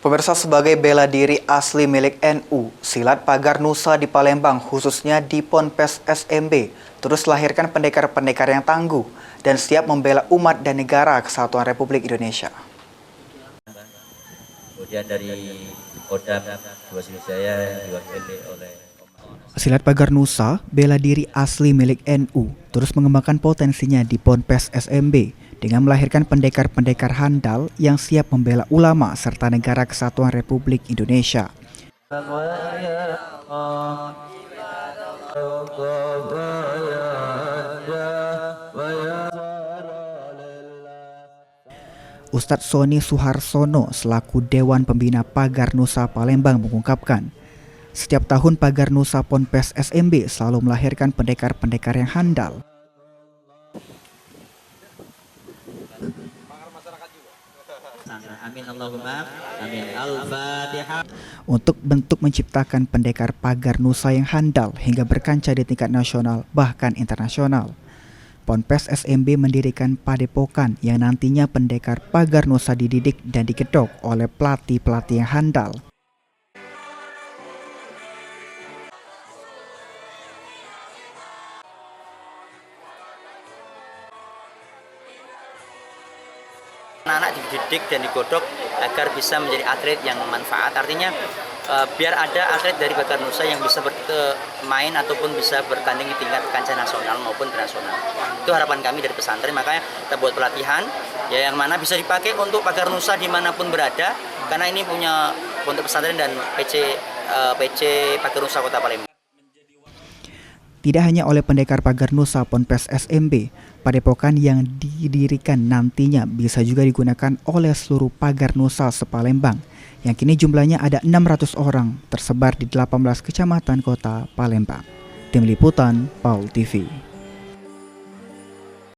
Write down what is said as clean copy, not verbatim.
Pemirsa, sebagai bela diri asli milik NU, silat pagar Nusa di Palembang, khususnya di Ponpes SMB, terus lahirkan pendekar-pendekar yang tangguh dan siap membela umat dan negara kesatuan Republik Indonesia. Kemudian dari Kodam 2 Sriwijaya yang diwakili oleh Silat pagar Nusa, bela diri asli milik NU, terus mengembangkan potensinya di Ponpes SMB dengan melahirkan pendekar-pendekar handal yang siap membela ulama serta negara kesatuan Republik Indonesia. Ustadz Soni Suharsono selaku Dewan Pembina Pagar Nusa Palembang mengungkapkan, setiap tahun Pagar Nusa Ponpes SMB selalu melahirkan pendekar-pendekar yang handal. Amin Allahumma amin. Al-Fatihah. Untuk bentuk menciptakan pendekar Pagar Nusa yang handal hingga berkancah di tingkat nasional bahkan internasional. Ponpes SMB mendirikan padepokan yang nantinya pendekar Pagar Nusa dididik dan digedok oleh pelatih-pelatih yang handal. Anak-anak dididik dan digodok agar bisa menjadi atlet yang manfaat. Artinya biar ada atlet dari Pagar Nusa yang bisa bermain ataupun bisa bertanding di tingkat kancah nasional maupun internasional. Itu harapan kami dari pesantren. Makanya kita buat pelatihan ya yang mana bisa dipakai untuk Pagar Nusa dimanapun berada. Karena ini punya pondok pesantren dan PC Pagar Nusa Kota Palembang. Tidak hanya oleh pendekar Pagar Nusa Ponpes SMB, padepokan yang didirikan nantinya bisa juga digunakan oleh seluruh Pagar Nusa se-Palembang, yang kini jumlahnya ada 600 orang tersebar di 18 kecamatan kota Palembang. Tim Liputan, PAUL TV.